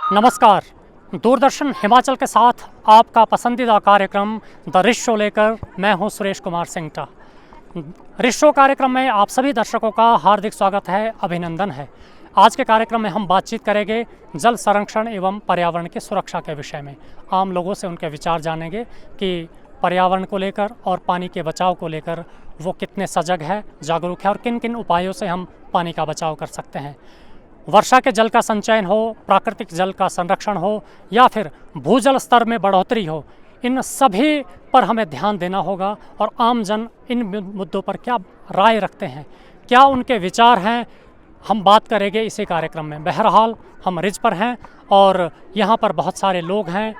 नमस्कार। दूरदर्शन हिमाचल के साथ आपका पसंदीदा कार्यक्रम द रिश शो लेकर मैं हूं सुरेश कुमार सिंगटा। रिश शो कार्यक्रम में आप सभी दर्शकों का हार्दिक स्वागत है, अभिनंदन है। आज के कार्यक्रम में हम बातचीत करेंगे जल संरक्षण एवं पर्यावरण की सुरक्षा के विषय में। आम लोगों से उनके विचार जानेंगे कि पर्यावरण को लेकर और पानी के बचाव को लेकर वो कितने सजग है, जागरूक है और किन किन उपायों से हम पानी का बचाव कर सकते हैं। वर्षा के जल का संचयन हो, प्राकृतिक जल का संरक्षण हो या फिर भूजल स्तर में बढ़ोतरी हो, इन सभी पर हमें ध्यान देना होगा। और आम जन इन मुद्दों पर क्या राय रखते हैं, क्या उनके विचार हैं, हम बात करेंगे इसी कार्यक्रम में। बहरहाल हम रिज पर हैं और यहाँ पर बहुत सारे लोग हैं,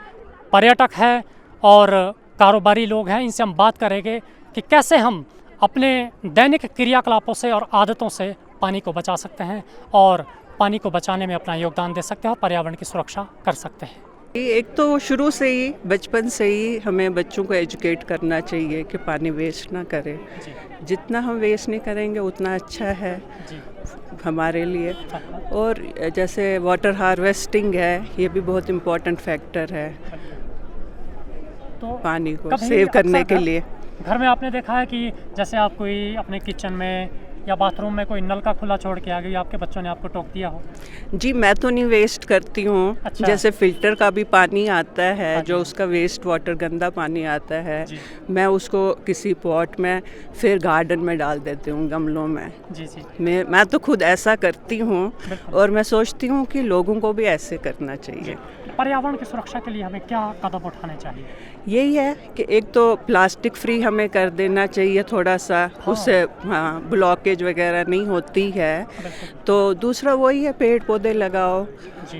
पर्यटक हैं और कारोबारी लोग हैं। इनसे हम बात करेंगे कि कैसे हम अपने दैनिक क्रियाकलापों से और आदतों से पानी को बचा सकते हैं और पानी को बचाने में अपना योगदान दे सकते हैं और पर्यावरण की सुरक्षा कर सकते हैं। एक तो शुरू से ही, बचपन से ही हमें बच्चों को एजुकेट करना चाहिए कि पानी वेस्ट ना करें। जितना हम वेस्ट नहीं करेंगे उतना अच्छा है हमारे लिए। और जैसे वाटर हार्वेस्टिंग है, ये भी बहुत इम्पोर्टेंट फैक्टर है तो पानी को सेव करने के लिए। घर में आपने देखा है कि जैसे आप कोई अपने किचन में या बाथरूम में कोई नल का खुला छोड़ के आ गई, आपके बच्चों ने आपको टोक दिया हो? जी, मैं तो नहीं वेस्ट करती हूँ। अच्छा। जैसे फिल्टर का भी पानी आता है, हाँ जो जी। उसका वेस्ट वाटर गंदा पानी आता है, जी। मैं उसको किसी पॉट में फिर गार्डन में डाल देती हूँ, गमलों में। जी जी, मैं तो खुद ऐसा करती हूँ बिल्कुल। और मैं सोचती हूँ कि लोगों को भी ऐसे करना चाहिए। पर्यावरण की सुरक्षा के लिए हमें क्या कदम उठाने चाहिए? यही है कि एक तो प्लास्टिक फ्री हमें कर देना चाहिए थोड़ा सा, उससे ब्लॉकेज वगैरह नहीं होती है। बिल्कुल। तो दूसरा वही है, पेड़ पौधे लगाओ। जी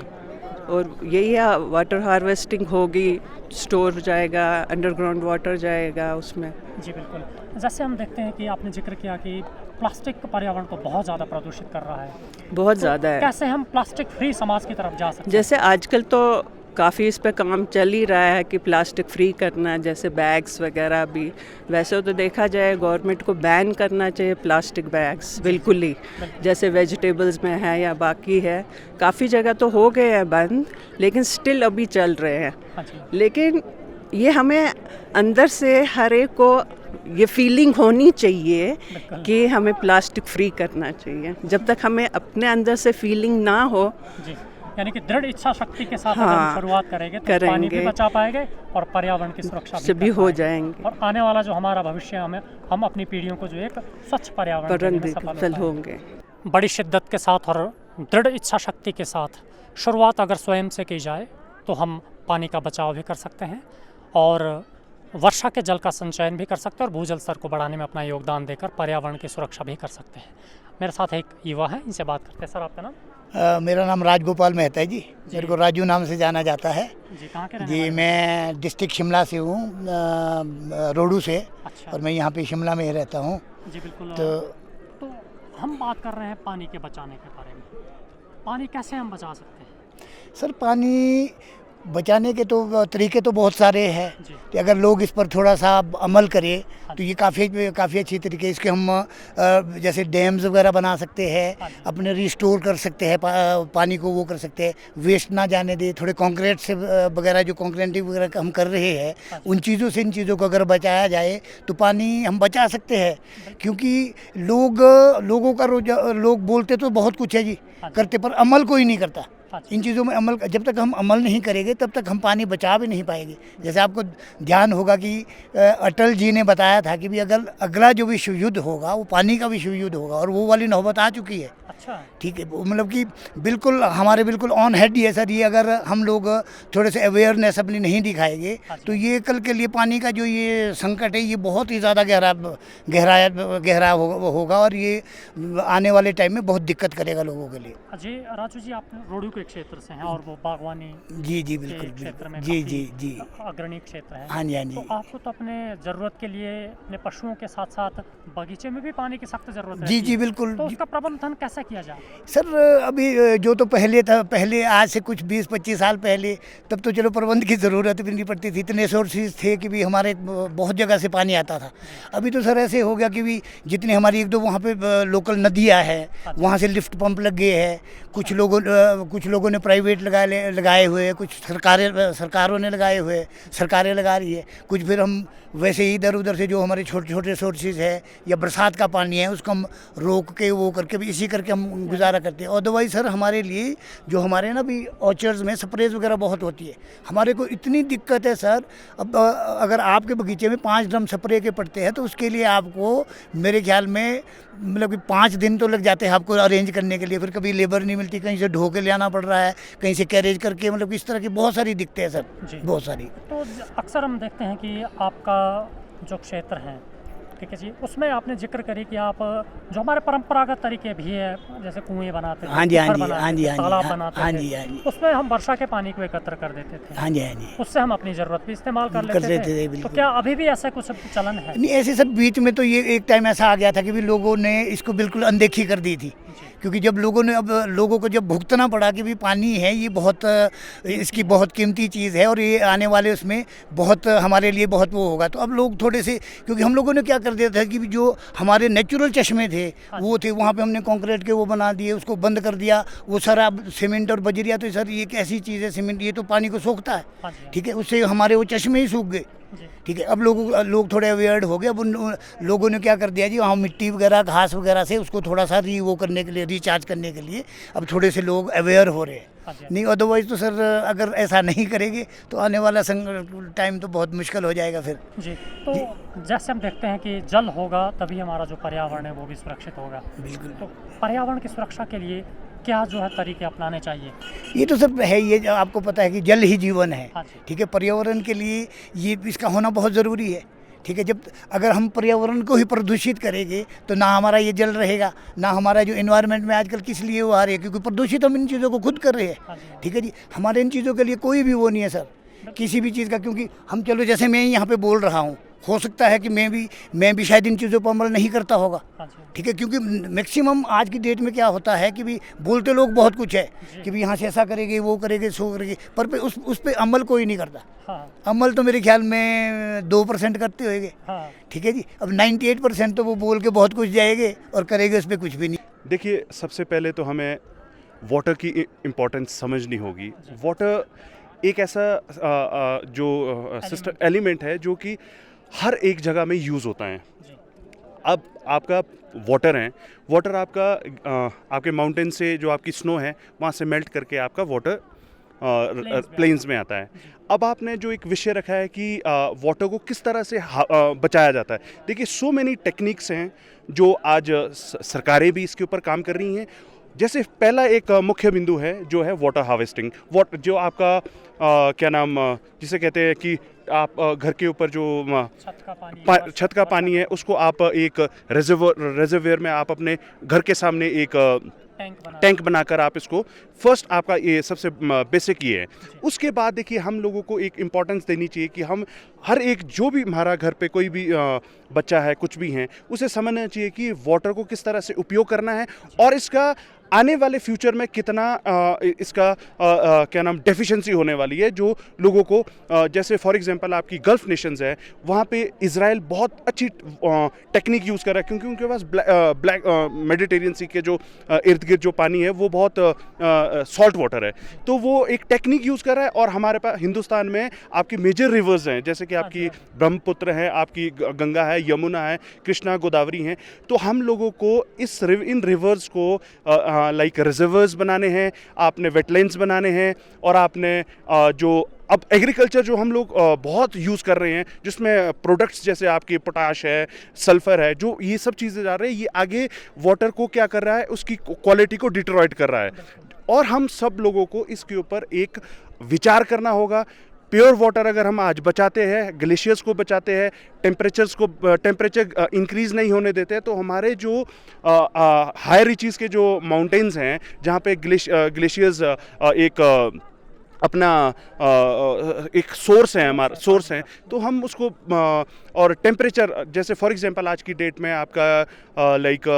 और यही है, वाटर हार्वेस्टिंग होगी, स्टोर हो जाएगा, अंडरग्राउंड वाटर जाएगा उसमें। जी बिल्कुल। जैसे हम देखते हैं कि आपने जिक्र किया कि प्लास्टिक पर्यावरण को बहुत ज़्यादा प्रदूषित कर रहा है। बहुत ज़्यादा है। कैसे हम प्लास्टिक फ्री समाज की तरफ जा सकते हैं? जैसे आजकल तो काफ़ी इस पे काम चल ही रहा है कि प्लास्टिक फ्री करना, जैसे बैग्स वगैरह भी। वैसे तो देखा जाए गवर्नमेंट को बैन करना चाहिए प्लास्टिक बैग्स, बिल्कुल ही। जैसे वेजिटेबल्स में है या बाकी है, काफ़ी जगह तो हो गए हैं बंद, लेकिन स्टिल अभी चल रहे हैं। हाँ जी। लेकिन ये हमें अंदर से हर एक को ये फीलिंग होनी चाहिए बिल्कुल। कि हमें प्लास्टिक फ्री करना चाहिए। जब तक हमें अपने अंदर से फीलिंग ना हो, जी, यानी कि दृढ़ इच्छा शक्ति के साथ अगर हम हाँ, शुरुआत करेंगे तो पानी भी करेंगे। बचा पाएंगे और पर्यावरण की सुरक्षा से भी भी कर हो पाएंगे। जाएंगे, और आने वाला जो हमारा भविष्य है, हम अपनी पीढ़ियों को जो एक स्वच्छ पर्यावरण देने में सफल हो सफल पाएंगे। होंगे। बड़ी शिद्दत के साथ और दृढ़ इच्छा शक्ति के साथ शुरुआत अगर स्वयं से की जाए तो हम पानी का बचाव भी कर सकते हैं और वर्षा के जल का संचयन भी कर सकते हैं और भूजल स्तर को बढ़ाने में अपना योगदान देकर पर्यावरण की सुरक्षा भी कर सकते हैं। मेरे साथ एक युवा है, इनसे बात करते हैं। सर, आपका नाम? मेरा नाम राजगोपाल मेहता है जी। मेरे को राजू नाम से जाना जाता है जी, कहाँ के रहने जी। वाले हैं? मैं डिस्ट्रिक्ट शिमला से हूँ, रोडू से। अच्छा। और मैं यहाँ पे शिमला में ही रहता हूँ। जी बिल्कुल। तो हम बात कर रहे हैं पानी के बचाने के बारे में। पानी कैसे हम बचा सकते हैं? सर, पानी बचाने के तो तरीके तो बहुत सारे हैं जी। कि अगर लोग इस पर थोड़ा सा अमल करें तो ये काफ़ी अच्छी तरीके इसके हम जैसे डैम्स वगैरह बना सकते हैं, अपने रिस्टोर कर सकते हैं, पानी को वो कर सकते हैं, वेस्ट ना जाने दे। थोड़े कंक्रीट से वगैरह जो कंक्रीटिंग वगैरह हम कर रहे हैं, उन चीज़ों से इन चीज़ों को अगर बचाया जाए तो पानी हम बचा सकते हैं। क्योंकि लोगों का लोग बोलते तो बहुत कुछ है जी, करते पर अमल कोई नहीं करता। इन चीज़ों में अमल, जब तक हम अमल नहीं करेंगे तब तक हम पानी बचा भी नहीं पाएंगे। जैसे आपको ध्यान होगा कि अटल जी ने बताया था कि भी अगर अगला जो विश्व युद्ध होगा वो पानी का विश्व युद्ध होगा, और वो वाली नौबत आ चुकी है। अच्छा। ठीक है, मतलब कि बिल्कुल हमारे बिल्कुल ऑन हेड ही है सर। ये अगर हम लोग थोड़े से अवेयरनेस अपनी नहीं दिखाएंगे तो ये कल के लिए पानी का जो ये संकट है ये बहुत ही ज़्यादा गहरा होगा और ये आने वाले टाइम में बहुत दिक्कत करेगा लोगों के लिए। जी राजू जी, आप रोडू के क्षेत्र से हैं और वो बागवानी जी के बिल्कुल क्षेत्र में जी काफी जी अग्रणी क्षेत्र है। हाँ जी, हाँ जी। तो आपको तो अपने ज़रूरत के लिए अपने पशुओं के साथ साथ बगीचे में भी पानी की सख्त ज़रूरत है। जी बिल्कुल। तो उसका प्रबंधन कैसे किया जाए? सर, अभी जो तो पहले था, पहले आज से कुछ 20-25 साल पहले, तब तो चलो प्रबंध की ज़रूरत भी नहीं पड़ती थी। इतने सोर्सेज थे कि भी हमारे बहुत जगह से पानी आता था। अभी तो सर ऐसे हो गया कि भी जितने हमारी एक दो वहाँ पे लोकल नदियाँ हैं वहाँ से लिफ्ट पंप लग गए हैं। कुछ कुछ लोगों ने प्राइवेट लगाए हुए, कुछ सरकारों ने लगाए हुए, सरकारें लगा रही है, कुछ फिर हम वैसे ही इधर उधर से जो हमारे छोटे छोटे सोर्सेज है या बरसात का पानी है उसको हम रोक के वो करके भी इसी करके हम गुजारा करते हैं। अदरवाइज सर हमारे लिए जो हमारे ना भी ऑर्चर्ड्स में स्प्रेज वगैरह बहुत होती है, हमारे को इतनी दिक्कत है सर। अब अगर आपके बगीचे में 5 ड्रम स्प्रे के पड़ते हैं तो उसके लिए आपको मेरे ख्याल में मतलब कि 5 दिन तो लग जाते हैं आपको अरेंज करने के लिए, फिर कभी लेबर नहीं मिलती, कहीं से ढो के ले आना पड़ रहा है, कहीं से कैरेज करके, मतलब इस तरह की बहुत सारी दिक्कतें हैं सर, बहुत सारी। तो अक्सर हम देखते हैं कि आपका जो क्षेत्र है, ठीक है जी, उसमें आपने जिक्र करी कि आप जो हमारे परंपरागत तरीके भी है, जैसे कुएं बनाते थे, हाँ जी, हाँ जी, हाँ जी, तालाब बनाते हाँ थे, जी, हाँ जी, उसमें हम वर्षा के पानी को एकत्र कर देते थे, हाँ जी, हाँ जी, उससे हम अपनी ज़रूरत भी इस्तेमाल कर लेते थे। तो क्या अभी भी ऐसा कुछ चलन है? नहीं, ऐसे सब बीच में तो ये एक टाइम ऐसा आ गया था कि भी लोगों ने इसको बिल्कुल अनदेखी कर दी थी, क्योंकि जब लोगों को जब भुगतना पड़ा कि भी पानी है ये बहुत इसकी बहुत कीमती चीज़ है और ये आने वाले उसमें बहुत हमारे लिए बहुत वो होगा, तो अब लोग थोड़े से, क्योंकि हम लोगों ने क्या कर दिया था कि जो हमारे नेचुरल चश्मे थे वो थे, वहाँ पे हमने कंक्रीट के वो बना दिए, उसको बंद कर दिया, वो सारा सीमेंट और बजरिया, तो सर ये एक ऐसी चीज़ है सीमेंट, ये तो पानी को सोखता है, ठीक है, उससे हमारे वो चश्मे ही सूख गए, ठीक है। अब लोग थोड़े अवेयर्ड हो गए, अब उन लोगों ने क्या कर दिया जी, वहाँ मिट्टी वगैरह घास वगैरह से उसको थोड़ा सा वो करने के लिए, रिचार्ज करने के लिए अब थोड़े से लोग अवेयर हो रहे हैं। नहीं अदरवाइज तो सर अगर ऐसा नहीं करेंगे तो आने वाला टाइम तो बहुत मुश्किल हो जाएगा फिर जी। तो जैसे हम देखते हैं कि जल होगा तभी हमारा जो पर्यावरण है वो भी सुरक्षित होगा। बिल्कुल। तो पर्यावरण की सुरक्षा के लिए क्या जो है तरीके अपनाने चाहिए? ये तो सब है, ये जो आपको पता है कि जल ही जीवन है, ठीक है, पर्यावरण के लिए ये इसका होना बहुत ज़रूरी है, ठीक है। जब अगर हम पर्यावरण को ही प्रदूषित करेंगे तो ना हमारा ये जल रहेगा, ना हमारा जो एनवायरनमेंट में आजकल किस लिए वो आ रही है, क्योंकि प्रदूषित हम इन चीज़ों को खुद कर रहे हैं, ठीक है जी। हमारे इन चीज़ों के लिए कोई भी वो नहीं है सर, किसी भी चीज़ का, क्योंकि हम चलो जैसे मैं यहाँ पे बोल रहा हूँ, हो सकता है कि मैं भी शायद इन चीज़ों पर अमल नहीं करता होगा, ठीक है, क्योंकि मैक्सिमम आज की डेट में क्या होता है कि भी बोलते लोग बहुत कुछ है कि भी यहाँ से ऐसा करेंगे, वो करेंगे, सो करेंगे, पर उस पर अमल कोई नहीं करता। अमल तो मेरे ख्याल में 2% करते होंगे, ठीक है जी। अब 98% तो वो बोल के बहुत कुछ जाएंगे और करेंगे उस पर कुछ भी नहीं। देखिए, सबसे पहले तो हमें वाटर की इम्पोर्टेंस समझनी होगी। वाटर एक ऐसा जो सिस्टम एलिमेंट है जो कि हर एक जगह में यूज़ होता है। अब आपका वाटर है, वाटर आपका आपके माउंटेन से जो आपकी स्नो है वहाँ से मेल्ट करके आपका वाटर प्लेन्स में आता है। अब आपने जो एक विषय रखा है कि वाटर को किस तरह से बचाया जाता है, देखिए सो मेनी टेक्निक्स हैं जो आज सरकारें भी इसके ऊपर काम कर रही हैं। जैसे पहला एक मुख्य बिंदु है जो है वाटर हार्वेस्टिंग, जो आपका क्या नाम जिसे कहते हैं कि आप घर के ऊपर जो छत का पानी है उसको आप एक रिजर्वोयर में आप अपने घर के सामने एक टैंक बनाकर आप इसको फर्स्ट, आपका ये सबसे बेसिक ये है। उसके बाद देखिए हम लोगों को एक इम्पॉर्टेंस देनी चाहिए कि हम हर एक जो भी हमारा घर पे कोई भी बच्चा है, कुछ भी है, उसे समझना चाहिए कि वाटर को किस तरह से उपयोग करना है और इसका आने वाले फ्यूचर में कितना इसका क्या नाम डेफिशिएंसी होने वाली है। जो लोगों को जैसे फॉर एग्जांपल आपकी गल्फ नेशंस है, वहाँ पे इजराइल बहुत अच्छी टेक्निक यूज़ कर रहा है, क्योंकि उनके पास ब्लैक मेडिटेरियन सी के जो इर्द गिर्द जो पानी है वो बहुत सॉल्ट वाटर है, तो वो एक टेक्निक यूज़ कर रहा है। और हमारे पास हिंदुस्तान में आपकी मेजर रिवर्स हैं, जैसे कि आपकी ब्रह्मपुत्र है, आपकी गंगा है, यमुना है, कृष्णा, गोदावरी हैं। तो हम लोगों को इन रिवर्स को लाइक रिजर्वर्स बनाने हैं, आपने वेटलैंड्स बनाने हैं, और आपने जो अब एग्रीकल्चर जो हम लोग बहुत यूज़ कर रहे हैं, जिसमें प्रोडक्ट्स जैसे आपके पोटाश है, सल्फ़र है, जो ये सब चीज़ें जा रही है, ये आगे वाटर को क्या कर रहा है, उसकी क्वालिटी को डिट्रॉइट कर रहा है। और हम सब लोगों को इसके ऊपर एक विचार करना होगा। प्योर वाटर अगर हम आज बचाते हैं, ग्लेशियर्स को बचाते हैं, टेम्परेचर इंक्रीज़ नहीं होने देते, तो हमारे जो हायर रीचेस के जो माउंटेन्स हैं, जहाँ पे ग्लेशियर्स एक अपना एक सोर्स है, हमारा सोर्स है, तो हम उसको और टेम्परेचर, जैसे फॉर एग्जांपल आज की डेट में आपका लाइक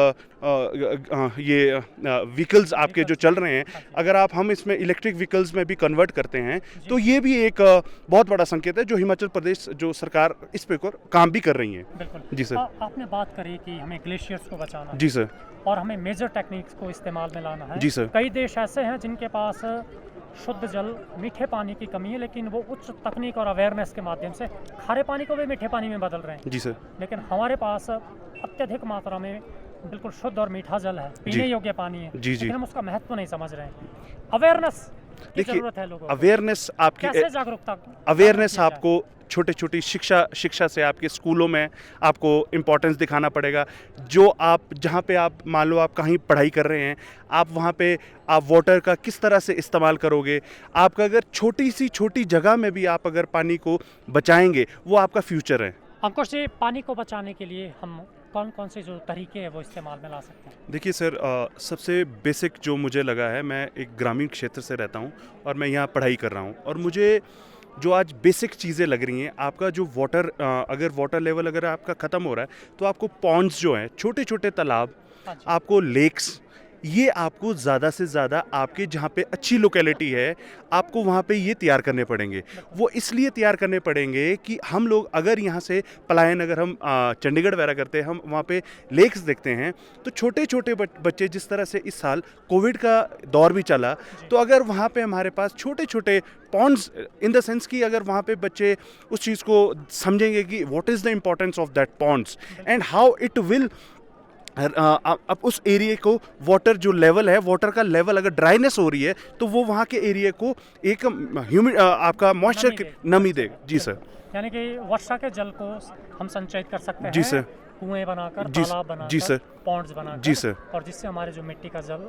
ये व्हीकल्स आपके जो चल रहे हैं, अगर हम इसमें इलेक्ट्रिक व्हीकल्स में भी कन्वर्ट करते हैं तो ये भी एक बहुत बड़ा संकेत है जो हिमाचल प्रदेश जो सरकार इस पे काम भी कर रही है। बिल्कुल जी सर। आपने बात करी कि हमें ग्लेशियर्स को बचाना है जी सर। और हमें मेजर टेक्निक्स को इस्तेमाल में लाना है। जी सर। कई देश ऐसे हैं जिनके पास शुद्ध जल, मीठे पानी की कमी है, लेकिन वो उच्च तकनीक और अवेयरनेस के माध्यम से खारे पानी को भी मीठे पानी में बदल रहे हैं। जी सर। लेकिन हमारे पास अत्यधिक मात्रा में बिल्कुल शुद्ध और मीठा जल है, पीने योग्य पानी है, जी जी। लेकिन हम उसका महत्व नहीं समझ रहे हैं। अवेयरनेस की देखिए, जरूरत है लोगों को। अवेयरनेस आपकी कैसे जागरूकता अवेयरनेस जाए? आपको छोटे छोटी शिक्षा से आपके स्कूलों में आपको इम्पोर्टेंस दिखाना पड़ेगा। जो आप जहाँ पे आप मान लो आप कहीं पढ़ाई कर रहे हैं, आप वहाँ पे आप वाटर का किस तरह से इस्तेमाल करोगे। आपका अगर छोटी जगह में भी आप अगर पानी को बचाएंगे, वो आपका फ्यूचर है। अंकुश जी, पानी को बचाने के लिए हम कौन कौन से जो तरीके हैं वो इस्तेमाल में ला सकते हैं? देखिए सर, सबसे बेसिक जो मुझे लगा है, मैं एक ग्रामीण क्षेत्र से रहता हूँ और मैं यहाँ पढ़ाई कर रहा हूँ, और मुझे जो आज बेसिक चीज़ें लग रही हैं, आपका जो वाटर अगर वाटर लेवल अगर आपका ख़त्म हो रहा है तो आपको पॉन्ड्स जो हैं, छोटे छोटे तालाब, आपको लेक्स, ये आपको ज़्यादा से ज़्यादा आपके जहाँ पे अच्छी लोकेलिटी है, आपको वहाँ पे ये तैयार करने पड़ेंगे। वो इसलिए तैयार करने पड़ेंगे कि हम लोग अगर यहाँ से पलायन अगर हम चंडीगढ़ वगैरह करते हैं, हम वहाँ पे लेक्स देखते हैं, तो छोटे छोटे बच्चे, जिस तरह से इस साल कोविड का दौर भी चला, तो अगर वहाँ पे हमारे पास छोटे छोटे पॉन्ड्स, इन द सेंस कि अगर वहाँ पे बच्चे उस चीज़ को समझेंगे कि what is the importance of that Pond's and how it will अब उस एरिया को वाटर जो लेवल है, वाटर का लेवल अगर ड्राइनेस हो रही है तो वो वहाँ के एरिया को एक ह्यूमिड आपका मॉइस्चर नमी देगा। जी सर। यानी कि वर्षा के जल को हम संचयित कर सकते हैं। जी सर। कुएं बनाकर, जी तालाब बनाकर, जी सर। पॉन्ड्स बनाकर। जी सर। और जिससे हमारे जो मिट्टी का जल,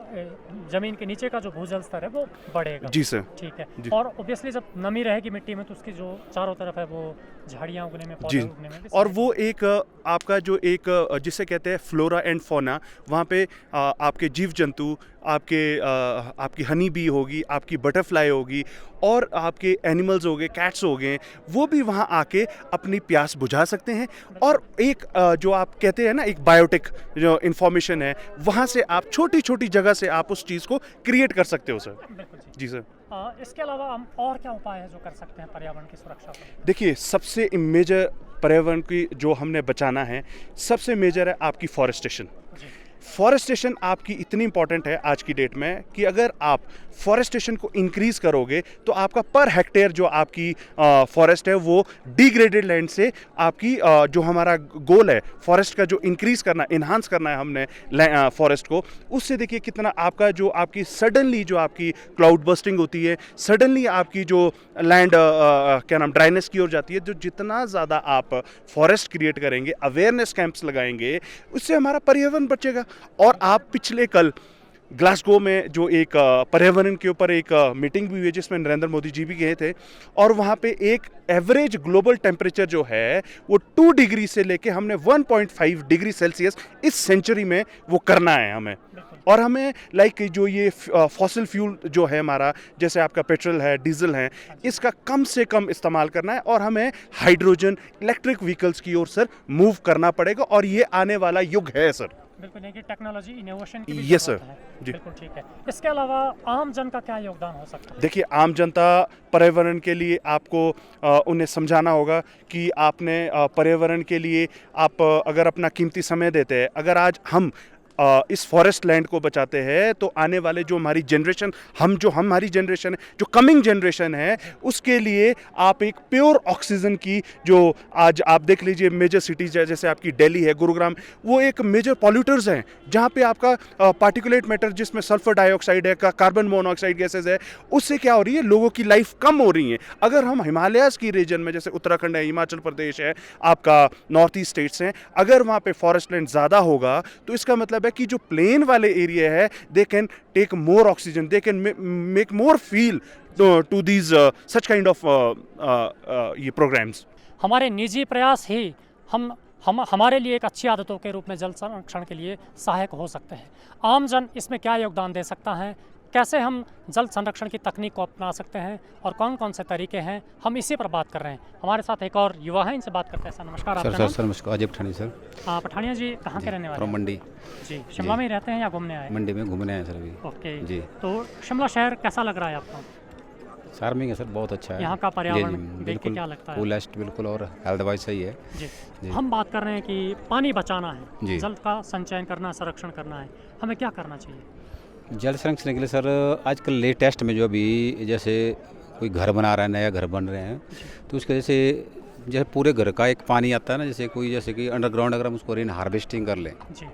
जमीन के नीचे का जो भूजल स्तर है वो बढ़ेगा। जी सर। ठीक है। जी। और ऑब्वियसली जब नमी रहेगी मिट्टी में तो उसकी जो चारों तरफ है वो झाड़ियाँ उगने में, पौधे जी। उगने में भी और सहायक वो एक आपका जो एक जिसे कहते हैं फ्लोरा एंड फौना, वहाँ पे आपके जीव जंतु, आपकी हनी बी होगी, आपकी बटरफ्लाई होगी, और आपके एनिमल्स हो गए, कैट्स हो गए, वो भी वहाँ आके अपनी प्यास बुझा सकते हैं। और एक जो आप कहते हैं ना, एक बायोटिक जो इंफॉर्मेशन है, वहाँ से आप छोटी छोटी जगह से आप उस चीज़ को क्रिएट कर सकते हो सर। बिल्कुल जी। जी सर। इसके अलावा हम और क्या उपाय है जो कर सकते हैं पर्यावरण की सुरक्षा पर? देखिए, सबसे मेजर पर्यावरण की जो हमने बचाना है, सबसे मेजर है आपकी फॉरेस्टेशन। फॉरेस्टेशन आपकी इतनी इंपॉर्टेंट है आज की डेट में कि अगर आप फॉरेस्टेशन को इंक्रीज करोगे तो आपका पर हेक्टेयर जो आपकी फॉरेस्ट है वो डिग्रेडेड लैंड से आपकी जो हमारा गोल है फॉरेस्ट का जो इंक्रीज करना, इन्हांस करना है हमने फॉरेस्ट को, उससे देखिए कितना आपका जो आपकी सडनली जो आपकी क्लाउड बर्स्टिंग होती है, सडनली आपकी जो लैंड क्या नाम ड्राइनेस की ओर जाती है, जो जितना ज़्यादा आप फॉरेस्ट क्रिएट करेंगे, अवेयरनेस कैंप्स लगाएंगे, उससे हमारा पर्यावरण बचेगा। और आप पिछले कल ग्लासगो में जो एक पर्यावरण के ऊपर एक मीटिंग भी हुई है जिसमें नरेंद्र मोदी जी भी गए थे, और वहाँ पे एक एवरेज ग्लोबल टेम्परेचर जो है वो 2 डिग्री से लेके हमने 1.5 डिग्री सेल्सियस इस सेंचुरी में वो करना है हमें। और हमें लाइक जो ये फॉसिल फ्यूल जो है हमारा, जैसे आपका पेट्रोल है, डीजल है, इसका कम से कम इस्तेमाल करना है, और हमें हाइड्रोजन इलेक्ट्रिक व्हीकल्स की ओर सर मूव करना पड़ेगा, और ये आने वाला युग है सर। बिल्कुल, नहीं कि टेक्नोलॉजी इनोवेशन की भी यस जरूरत सर। है। जी। बिल्कुल ठीक है। इसके अलावा आम जन का क्या योगदान हो सकता है? देखिए, आम जनता पर्यावरण के लिए आपको उन्हें समझाना होगा कि आपने पर्यावरण के लिए आप अगर अपना कीमती समय देते हैं, अगर आज हम इस फॉरेस्ट लैंड को बचाते हैं तो आने वाले जो हमारी जनरेशन, हमारी जनरेशन है, जो कमिंग जनरेशन है, उसके लिए आप एक प्योर ऑक्सीजन की, जो आज आप देख लीजिए मेजर सिटीज है जैसे आपकी दिल्ली है, गुरुग्राम, वो एक मेजर पॉल्यूटर्स हैं जहाँ पे आपका पार्टिकुलेट मैटर जिसमें सल्फर डाइऑक्साइड है, कार्बन मोनोऑक्साइड गैसेज है, उससे क्या हो रही है, लोगों की लाइफ कम हो रही है। अगर हम हिमालयाज की रीजन में जैसे उत्तराखंड है, हिमाचल प्रदेश है, आपका नॉर्थ ईस्ट स्टेट्स हैं, अगर वहाँ पे फॉरेस्ट लैंड ज़्यादा होगा तो इसका मतलब कि जो प्लेन वाले एरिया है, they can take more oxygen, they can make more feel to these such kind of ये प्रोग्राम्स। हमारे निजी प्रयास ही हम हमारे लिए एक अच्छी आदतों के रूप में जल संरक्षण के लिए सहायक हो सकते हैं। आम जन इसमें क्या योगदान दे सकता है, कैसे हम जल संरक्षण की तकनीक को अपना सकते हैं और कौन कौन से तरीके हैं, हम इसी पर बात कर रहे हैं। हमारे साथ एक और युवा हैं, इनसे बात करते हैं। सर नमस्कार, आपका नाम? सर नमस्कार, अजय पठानी सर। पठानिया जी कहाँ के रहने वाले फ्रॉम हैं? मंडी। जी, शिमला में ही रहते हैं या घूमने आए? मंडी में घूमने आए सर अभी। ओके जी। तो शिमला शहर कैसा लग रहा है आपको? चार्मिंग है सर, बहुत अच्छा है। यहाँ का पर्यावरण जी, देख के बिल्कुल क्या लगता है? कूलेस्ट बिल्कुल, और हेल्थ वाइज सही है। जी। जी। हम बात कर रहे हैं कि पानी बचाना है, जी। जल का संचयन करना, संरक्षण करना है, हमें क्या करना चाहिए? जल संरक्षण के लिए सर आजकल लेटेस्ट में जो अभी जैसे कोई घर बना रहा है, नया घर बन रहे हैं, तो उसके जैसे पूरे घर का एक पानी आता है ना, जैसे कि अंडरग्राउंड अगर हम उसको रेन हार्वेस्टिंग कर लें, जी।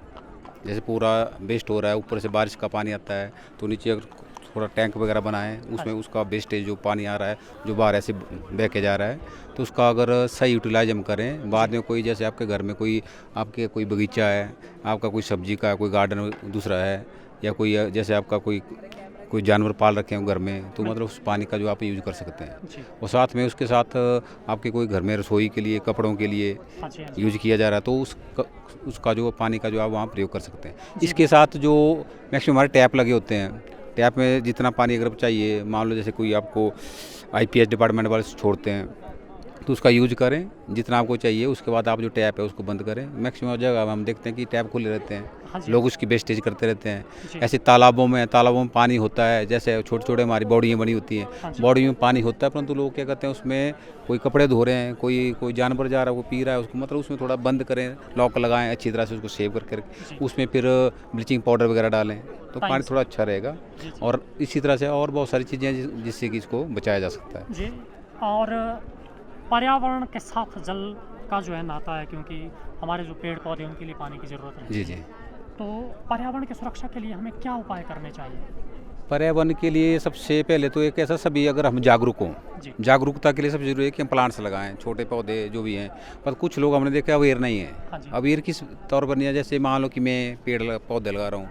जैसे पूरा वेस्ट हो रहा है, ऊपर से बारिश का पानी आता है, तो नीचे अगर थोड़ा टैंक वगैरह बनाएं, उसमें उसका वेस्टेज जो पानी आ रहा है, जो बाहर ऐसे बह के जा रहा है, तो उसका अगर सही यूटिलाइज हम करें, बाद में कोई जैसे आपके घर में आपके कोई बगीचा है, आपका कोई सब्जी का कोई गार्डन दूसरा है, या कोई जैसे आपका कोई जानवर पाल रखे हैं घर में, तो मतलब उस पानी का जो आप यूज कर सकते हैं। और साथ में उसके साथ आपके कोई घर में रसोई के लिए, कपड़ों के लिए यूज किया जा रहा है, तो उसका जो पानी का जो आप वहाँ प्रयोग कर सकते हैं। इसके साथ जो मैक्सिमम हमारे टैप लगे होते हैं, टैप में जितना पानी अगर चाहिए, मान लो जैसे कोई आपको IPS डिपार्टमेंट वाले छोड़ते हैं, तो उसका यूज करें जितना आपको चाहिए। उसके बाद आप जो टैप है उसको बंद करें। मैक्सिमम जगह हम देखते हैं कि टैप खुले रहते हैं, लोग उसकी वेस्टेज करते रहते हैं। ऐसे तालाबों में पानी होता है, जैसे छोटे छोटे हमारी बॉडियाँ बनी होती हैं, बॉडी में पानी होता है, परंतु लोग क्या करते हैं उसमें कोई कपड़े धो रहे हैं, कोई जानवर जा रहा है, वो पी रहा है, उसको मतलब उसमें थोड़ा बंद करें, लॉक लगाएं अच्छी तरह से, उसको सेव करके उसमें फिर ब्लीचिंग पाउडर वगैरह डालें, तो पानी थोड़ा अच्छा रहेगा। और इसी तरह से और बहुत सारी चीज़ें जिससे कि इसको बचाया जा सकता है। जी। और पर्यावरण के साथ जल का जो है नाता है, क्योंकि हमारे जो पेड़ पौधे हैं उनके लिए पानी की ज़रूरत है। जी जी। तो पर्यावरण की सुरक्षा के लिए हमें क्या उपाय करने चाहिए? पर्यावरण के लिए सबसे पहले तो एक ऐसा सभी अगर हम जागरूक हों, जागरूकता के लिए सबसे जरूरी है कि हम प्लांट्स लगाएं, छोटे पौधे जो भी हैं। पर कुछ लोग हमने देखा अवेयर नहीं है। अवेयर किस तौर पर नहीं है? जैसे मान लो कि मैं पौधे लगा रहा हूँ,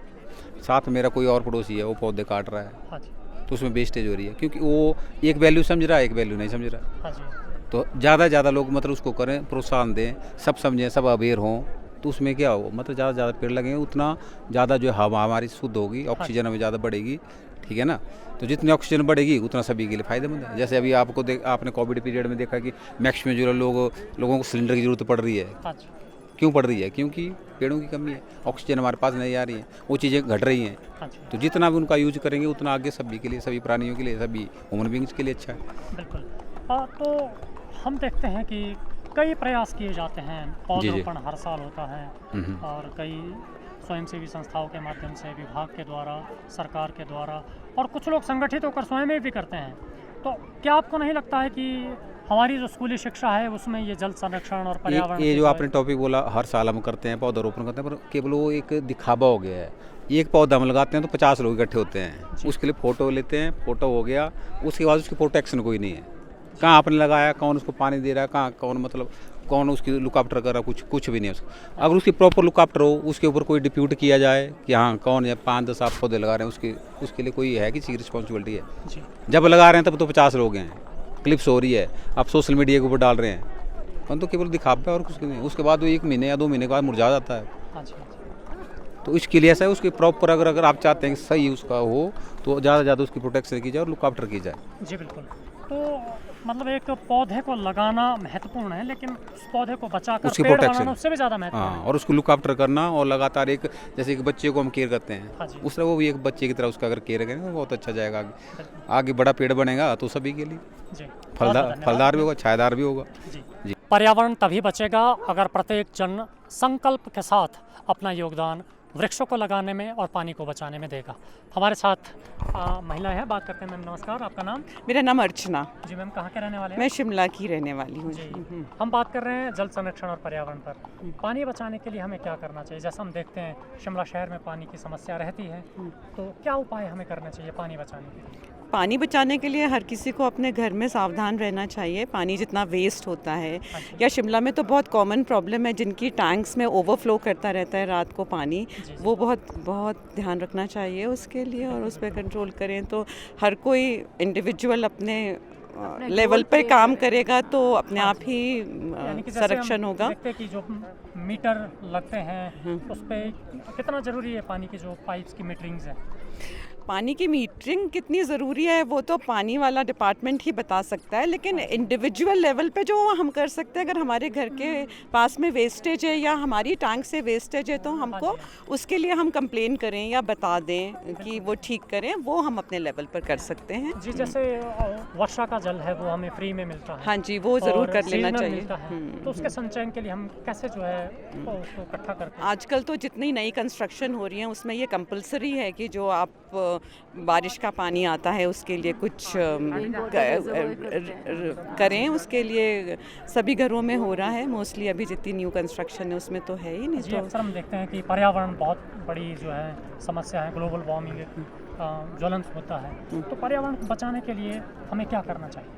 साथ मेरा कोई और पड़ोसी है वो पौधे काट रहा है, तो उसमें वेस्टेज हो रही है, क्योंकि वो एक वैल्यू समझ रहा है, एक वैल्यू नहीं समझ रहा। तो ज़्यादा लोग मतलब उसको करें, प्रोत्साहन दें, सब समझें, सब अवेयर हों, तो उसमें क्या हो, मतलब ज़्यादा पेड़ लगेंगे उतना ज़्यादा जो हवा हमारी शुद्ध होगी, ऑक्सीजन हमें ज़्यादा बढ़ेगी, ठीक है ना। तो जितनी ऑक्सीजन बढ़ेगी उतना सभी के लिए फ़ायदेमंद है। जैसे अभी आपने कोविड पीरियड में देखा कि मैक्सिमम जो लोगों को सिलेंडर की ज़रूरत पड़ रही है। क्यों पड़ रही है? क्योंकि पेड़ों की कमी है, ऑक्सीजन हमारे पास नहीं आ रही है, वो चीज़ें घट रही हैं। तो जितना भी उनका यूज करेंगे उतना आगे सभी के लिए, सभी प्राणियों के लिए, सभी ह्यूमन बींग्स के लिए अच्छा है। बिल्कुल। तो हम देखते हैं कि कई प्रयास किए जाते हैं, पौधरोपण हर साल होता है, और कई स्वयंसेवी संस्थाओं के माध्यम से, विभाग के द्वारा, सरकार के द्वारा, और कुछ लोग संगठित होकर स्वयं भी करते हैं। तो क्या आपको नहीं लगता है कि हमारी जो स्कूली शिक्षा है उसमें ये जल संरक्षण और पर्यावरण, ये जो आपने टॉपिक बोला, हर साल हम करते हैं, पौधारोपण करते हैं, पर केवल वो एक दिखावा हो गया है। एक पौधा हम लगाते हैं तो 50 लोग इकट्ठे होते हैं, उसके लिए फ़ोटो लेते हैं, फ़ोटो हो गया, उसके बाद उसकी प्रोटेक्शन कोई नहीं है। कहाँ आपने लगाया, कौन उसको पानी दे रहा है, कौन उसकी लुक आफ्टर कर रहा है, कुछ भी नहीं है उसका। अगर उसकी प्रॉपर लुक आफ्टर हो, उसके ऊपर कोई डिप्यूट किया जाए कि हाँ कौन या 5-10 आप पौधे लगा रहे हैं, उसके लिए कोई है, किसी की रिस्पॉन्सिबिलिटी है। जब लगा रहे हैं तब तो 50 लोग हैं, क्लिप्स हो रही है, आप सोशल मीडिया के ऊपर डाल रहे हैं, परंतु केवल दिखावा और कुछ नहीं। उसके बाद वो 1 महीने या 2 महीने के बाद मुरझा जाता है। तो इसके लिए ऐसा है, उसके प्रॉपर अगर आप चाहते हैं कि सही उसका हो, तो ज़्यादा उसकी प्रोटेक्शन की जाए और लुक आफ्टर की जाए। जी बिल्कुल। तो मतलब एक पौधे को लगाना महत्वपूर्ण है, लेकिन उस पौधे को बचाकर उसकी पेड़ बनाना उससे भी ज़्यादा महत्वपूर्ण है। और उसको लुक आफ्टर करना, और लगातार जैसे एक बच्चे को हम केयर करते हैं, उस तरह वो भी एक बच्चे की तरह उसका अगर केयर करेंगे तो बहुत अच्छा जाएगा। आगे बड़ा पेड़ बनेगा तो सभी के लिए फलदार भी होगा, छायादार भी होगा। जी। पर्यावरण तभी बचेगा अगर प्रत्येक जन संकल्प के साथ अपना योगदान वृक्षों को लगाने में और पानी को बचाने में देगा। हमारे साथ महिला है, बात करते हैं। मैम नमस्कार, आपका नाम? मेरा नाम अर्चना। जी मैम, कहाँ के रहने वाले हैं? मैं शिमला की रहने वाली हूँ। हम बात कर रहे हैं जल संरक्षण और पर्यावरण पर। पानी बचाने के लिए हमें क्या करना चाहिए? जैसा हम देखते हैं शिमला शहर में पानी की समस्या रहती है, तो क्या उपाय हमें करने चाहिए पानी बचाने के लिए? पानी बचाने के लिए हर किसी को अपने घर में सावधान रहना चाहिए। पानी जितना वेस्ट होता है, या शिमला में तो बहुत कॉमन प्रॉब्लम है जिनकी टैंक्स में ओवरफ्लो करता रहता है रात को पानी, वो बहुत ध्यान रखना चाहिए उसके लिए, और उस पर कंट्रोल करें। तो हर कोई इंडिविजुअल अपने लेवल पर काम करेगा तो अपने आप ही संरक्षण होगा। देखते हैं कि जो मीटर लगते हैं उस पर कितना ज़रूरी है पानी की जो पाइप्स की मीटरिंग्स है? पानी की मीटरिंग कितनी ज़रूरी है वो तो पानी वाला डिपार्टमेंट ही बता सकता है, लेकिन इंडिविजुअल लेवल पे जो हम कर सकते हैं, अगर हमारे घर के पास में वेस्टेज है या हमारी टैंक से वेस्टेज है तो हमको उसके लिए हम कंप्लेन करें या बता दें कि वो ठीक करें, वो हम अपने लेवल पर कर सकते हैं। जी, जैसे वर्षा का जल है वो हमें फ्री में मिलता है। हाँ जी, वो ज़रूर और कर लेना seasonal चाहिए। मिलता है, तो उसके संचयन के लिए हम कैसे जो है उसको इकट्ठा करते हैं? आजकल तो जितनी नई कंस्ट्रक्शन हो रही है उसमें ये कंपलसरी है कि जो आप बारिश का पानी आता है उसके लिए कुछ करें, उसके लिए सभी घरों में हो रहा है मोस्टली। अभी जितनी न्यू कंस्ट्रक्शन है उसमें तो है ही नहीं। जी, तो अक्सर हम देखते हैं कि पर्यावरण बहुत बड़ी जो है समस्या है, ग्लोबल वार्मिंग ज्वलंत होता है, तो पर्यावरण को बचाने के लिए हमें क्या करना चाहिए?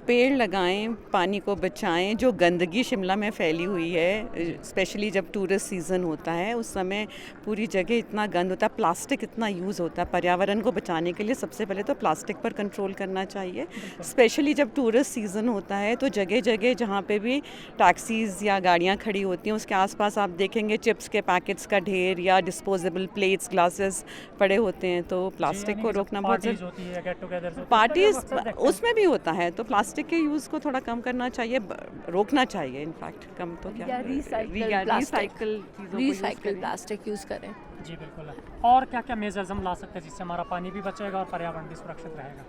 पेड़ लगाएं, पानी को बचाएं। जो गंदगी शिमला में फैली हुई है, स्पेशली जब टूरिस्ट सीज़न होता है उस समय पूरी जगह इतना गंद होता है, प्लास्टिक इतना यूज़ होता है। पर्यावरण को बचाने के लिए सबसे पहले तो प्लास्टिक पर कंट्रोल करना चाहिए। स्पेशली जब टूरिस्ट सीज़न होता है तो जगह जगह जहाँ पे भी टैक्सीज़ या गाड़ियाँ खड़ी होती हैं उसके आसपास आप देखेंगे चिप्स के पैकेट्स का ढेर या डिस्पोजेबल प्लेट्स, ग्लासेस पड़े होते हैं, तो प्लास्टिक को रोकना बहुत पार्टीज होती है, गेट टुगेदर पार्टीज उसमें भी होता है, तो प्लास्टिक के यूज़ को थोड़ा कम करना चाहिए, रोकना चाहिए। इनफैक्ट कम तो क्या, या रिसाइकल प्लास्टिक यूज़ करें। जी बिल्कुल। और क्या क्या मेजर्स हम ला सकते हैं जिससे हमारा पानी भी बचेगा और पर्यावरण भी सुरक्षित रहेगा?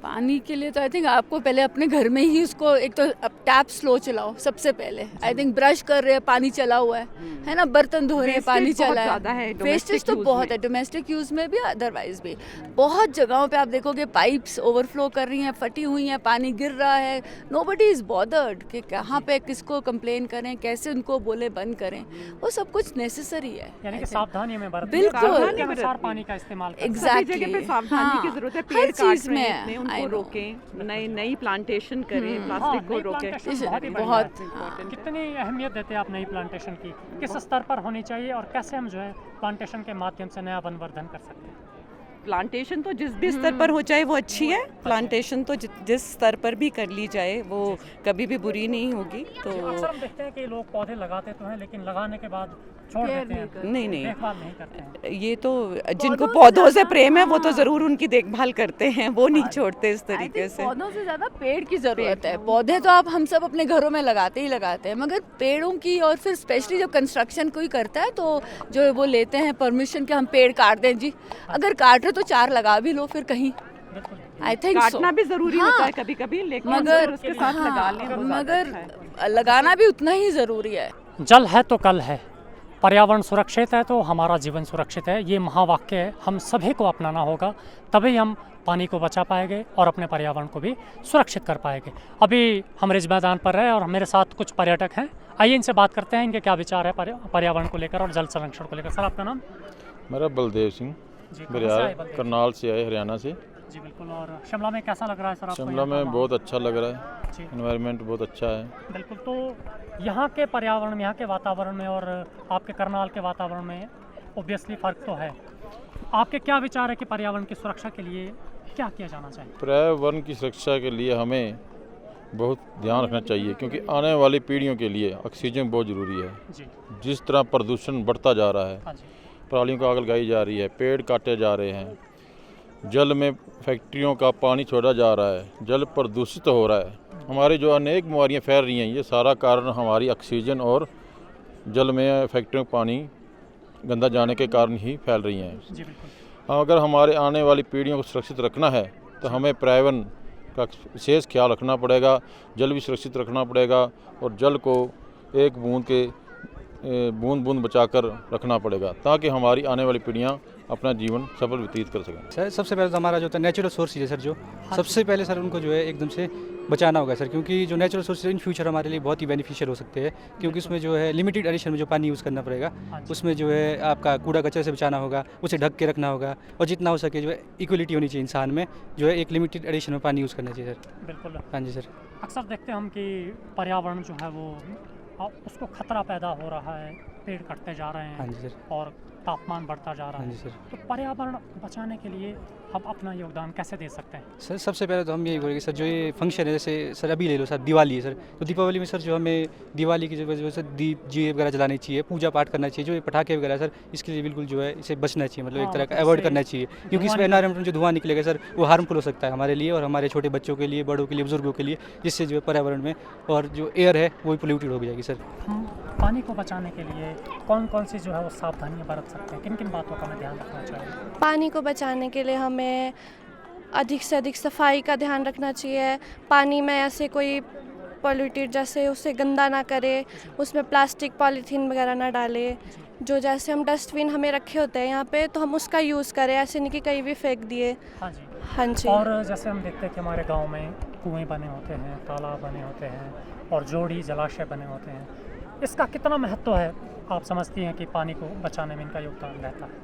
पानी के लिए तो आई थिंक आपको पहले अपने घर में ही उसको एक तो टैप स्लो चलाओ सबसे पहले। आई थिंक ब्रश कर रहे हैं पानी चला हुआ है ना, बर्तन धो रहे हैं पानी चला है। वेस्टेज तो बहुत है डोमेस्टिक यूज़ में भी, अदरवाइज भी बहुत जगहों पे आप देखोगे पाइप्स ओवरफ्लो कर रही हैं, फटी हुई हैं, पानी गिर रहा है। नोबडी इज़ बॉदर्ड कि कहाँ पे किसको कंप्लेन करें, कैसे उनको बोले बंद करें, वो सब कुछ नेसेसरी है। यानी कि सावधानी में बरतनी, बिल्कुल। सावधानी के अनुसार पानी का इस्तेमाल करना। एग्जैक्टली सावधानी की जरूरत है। हर पेड़ काट चीज़ रहे में हैं उनको रोकें, नई प्लांटेशन करें, प्लास्टिक को रोकें। बहुत कितनी अहमियत देते हैं आप नई प्लांटेशन की? किस स्तर पर होनी चाहिए और कैसे हम जो है प्लांटेशन के माध्यम से नया वनवर्धन कर सकते हैं? प्लांटेशन तो जिस भी स्तर पर हो जाए वो अच्छी है। प्लांटेशन तो जिस स्तर पर भी कर ली जाए वो कभी भी बुरी नहीं होगी। तो अक्सर हम देखते हैं कि लोग पौधे लगाते तो हैं लेकिन लगाने के बाद छोड़ देते हैं, नहीं देखभाल नहीं करते हैं। ये तो जिनको पौधों से प्रेम है वो तो ज़रूर उनकी देखभाल करते हैं, वो नहीं छोड़ते इस तरीके से। पौधों से ज़्यादा पेड़ की ज़रूरत है। पौधे तो आप हम सब अपने घरों में लगाते ही लगाते हैं, मगर पेड़ों की, और फिर स्पेशली जब कंस्ट्रक्शन कोई करता है तो जो वो लेते हैं परमिशन कि हम पेड़ काट दें। जी, अगर काट रहे तो 4 लगा भी लो फिर कहीं। आई थिंक काटना भी ज़रूरी होता है कभी कभी, लेकिन मगर उसके साथ लगा लें वो ज़्यादा मगर अच्छा है। लगाना भी उतना ही ज़रूरी है। जल है तो कल है, पर्यावरण सुरक्षित है तो हमारा जीवन सुरक्षित है। ये महावाक्य हम सभी को अपनाना होगा, तभी हम पानी को बचा पाएंगे और अपने पर्यावरण को भी सुरक्षित कर पाएंगे। अभी हम रिज मैदान पर रहे और मेरे साथ कुछ पर्यटक हैं, आइए इनसे बात करते हैं इनके क्या विचार है पर्यावरण को लेकर और जल संरक्षण को लेकर। सर आपका नाम? मेरा बलदेव सिंह, जी, करनाल से आए, हरियाणा से। जी बिल्कुल। और शिमला में कैसा लग रहा है सर आपको? शिमला में बहुत अच्छा लग रहा है, जी एनवायरनमेंट बहुत अच्छा है। बिल्कुल। तो यहाँ के पर्यावरण में, यहाँ के वातावरण में और आपके करनाल के वातावरण में ओब्वियसली फ़र्क तो है। आपके क्या विचार है कि पर्यावरण की सुरक्षा के लिए क्या किया जाना चाहिए? पर्यावरण की सुरक्षा के लिए हमें बहुत ध्यान रखना चाहिए, क्योंकि आने वाली पीढ़ियों के लिए ऑक्सीजन बहुत ज़रूरी है। जी, जिस तरह प्रदूषण बढ़ता जा रहा है, हाँ जी, परालियों को आग लगाई जा रही है, पेड़ काटे जा रहे हैं, जल में फैक्ट्रियों का पानी छोड़ा जा रहा है, जल प्रदूषित हो रहा है, हमारी जो अनेक बीमारियां फैल रही हैं, ये सारा कारण हमारी ऑक्सीजन और जल में फैक्ट्रियों का पानी गंदा जाने के कारण ही फैल रही हैं। जी बिल्कुल। अगर हमारे आने वाली पीढ़ियों को सुरक्षित रखना है तो हमें पर्यावरण का विशेष ख्याल रखना पड़ेगा, जल भी सुरक्षित रखना पड़ेगा और जल को एक बूंद बूंद बचाकर रखना पड़ेगा, ताकि हमारी आने वाली पीढ़ियाँ अपना जीवन सफल व्यतीत कर सकें। सर सबसे पहले तो हमारा जो नेचुरल सोर्स है सर, जो सबसे पहले सर उनको जो है एकदम से बचाना होगा सर, क्योंकि जो नेचुरल सोर्स इन फ्यूचर हमारे लिए बहुत ही बेनिफिशियल हो सकते हैं, क्योंकि उसमें जो है लिमिटेड एडिशन में जो पानी यूज़ करना पड़ेगा, उसमें जो है आपका कूड़ा कचरे से बचाना होगा, उसे ढक के रखना होगा और जितना हो सके जो है इक्वलिटी होनी चाहिए इंसान में, जो है एक लिमिटेड एडिशन में पानी यूज़ करना चाहिए सर। बिल्कुल। हाँ जी सर। अक्सर देखते हैं हम कि पर्यावरण जो है वो उसको खतरा पैदा हो रहा है, पेड़ कटते जा रहे हाँ हैं जी सर। और तापमान बढ़ता जा रहा हाँ है, जी सर। तो पर्यावरण बचाने के लिए हम अपना योगदान कैसे दे सकते हैं? सर सबसे पहले तो हम यही बोलेंगे सर, जो ये फंक्शन है, जैसे सर अभी ले लो सर दिवाली है सर, तो दीपावली में सर जो हमें दिवाली की वजह से दीप दिए वगैरह जलाने चाहिए, पूजा पाठ करना चाहिए। जो ये पटाखे वगैरह सर, इसके लिए बिल्कुल जो है इसे बचना चाहिए, मतलब एक हाँ, तरह का मतलब अवॉइड इससे करना चाहिए, क्योंकि धुआं इसमें एनवायरमेंट में जो धुआं निकलेगा सर वो हार्मफुल हो सकता है हमारे लिए और हमारे छोटे बच्चों के लिए, बड़ों के लिए, बुजुर्गों के लिए, जिससे जो है पर्यावरण में और जो एयर है वो पोल्यूटेड हो जाएगी सर। हम पानी को बचाने के लिए कौन कौन सी जो है वो सावधानियां बरत सकते हैं, किन किन बातों का हमें ध्यान रखना चाहिए? पानी को बचाने के लिए हमें अधिक से अधिक सफाई का ध्यान रखना चाहिए। पानी में ऐसे कोई पॉल्यूटेड जैसे उसे गंदा ना करे, उसमें प्लास्टिक पॉलीथीन वगैरह ना डाले। जो जैसे हम डस्टबिन हमें रखे होते हैं यहाँ पे, तो हम उसका यूज़ करें, ऐसे नहीं कि कहीं भी फेंक दिए। हाँ जी। हाँ जी। और जैसे हम देखते हैं कि हमारे गांव में कुएं बने होते हैं, तालाब बने होते हैं और जोड़ी जलाशय बने होते हैं, इसका कितना महत्व है आप समझती हैं कि पानी को बचाने में इनका योगदान रहता है?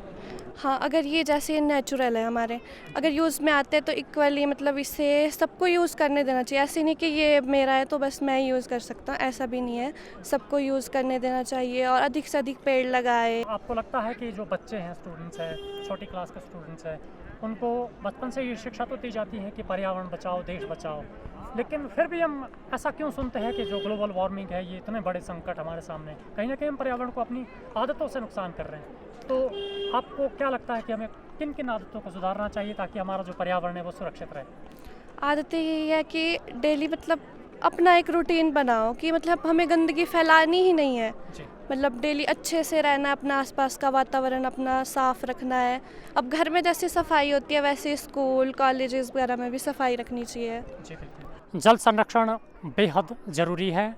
हाँ, अगर ये जैसे नेचुरल है हमारे, अगर यूज़ में आते हैं तो इक्वली मतलब इसे सबको यूज़ करने देना चाहिए। ऐसे नहीं कि ये मेरा है तो बस मैं यूज़ कर सकता हूँ, ऐसा भी नहीं है, सबको यूज़ करने देना चाहिए और अधिक से अधिक पेड़ लगाए। आपको लगता है कि जो बच्चे हैं, स्टूडेंट्स हैं, छोटी क्लास के स्टूडेंट्स हैं, उनको बचपन से ये शिक्षा तो दी जाती है कि पर्यावरण बचाओ, देश बचाओ, लेकिन फिर भी हम ऐसा क्यों सुनते हैं कि जो ग्लोबल वार्मिंग है, ये इतने बड़े संकट हमारे सामने, कहीं ना कहीं हम पर्यावरण को अपनी आदतों से नुकसान कर रहे हैं? तो आपको क्या लगता है कि हमें किन किन आदतों को सुधारना चाहिए ताकि हमारा जो पर्यावरण है वो सुरक्षित रहे? आदतें यही है कि डेली मतलब अपना एक रूटीन बनाओ कि मतलब हमें गंदगी फैलानी ही नहीं है। जी। मतलब डेली अच्छे से रहना है, अपना आसपास का वातावरण अपना साफ़ रखना है। अब घर में जैसे सफाई होती है वैसे स्कूल कॉलेजेस वगैरह में भी सफाई रखनी चाहिए। जी बिल्कुल। जल संरक्षण बेहद ज़रूरी है।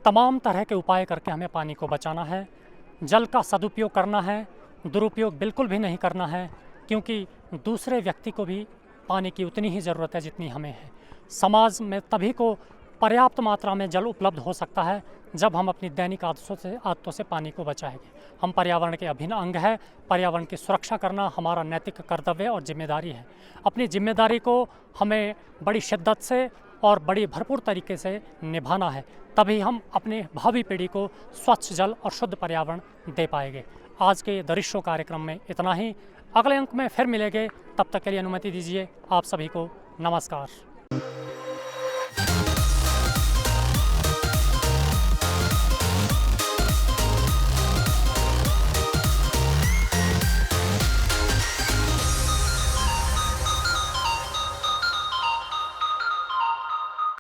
तमाम तरह के उपाय करके हमें पानी को बचाना है। जल का सदुपयोग करना है, दुरुपयोग बिल्कुल भी नहीं करना है, क्योंकि दूसरे व्यक्ति को भी पानी की उतनी ही ज़रूरत है जितनी हमें है। समाज में तभी को पर्याप्त मात्रा में जल उपलब्ध हो सकता है जब हम अपनी दैनिक आदतों से पानी को बचाएंगे। हम पर्यावरण के अभिन्न अंग है। पर्यावरण की सुरक्षा करना हमारा नैतिक कर्तव्य और जिम्मेदारी है। अपनी जिम्मेदारी को हमें बड़ी शिद्दत से और बड़ी भरपूर तरीके से निभाना है, तभी हम अपने भावी पीढ़ी को स्वच्छ जल और शुद्ध पर्यावरण दे पाएंगे। आज के दृश्य शो कार्यक्रम में इतना ही। अगले अंक में फिर मिलेंगे, तब तक के लिए अनुमति दीजिए। आप सभी को नमस्कार।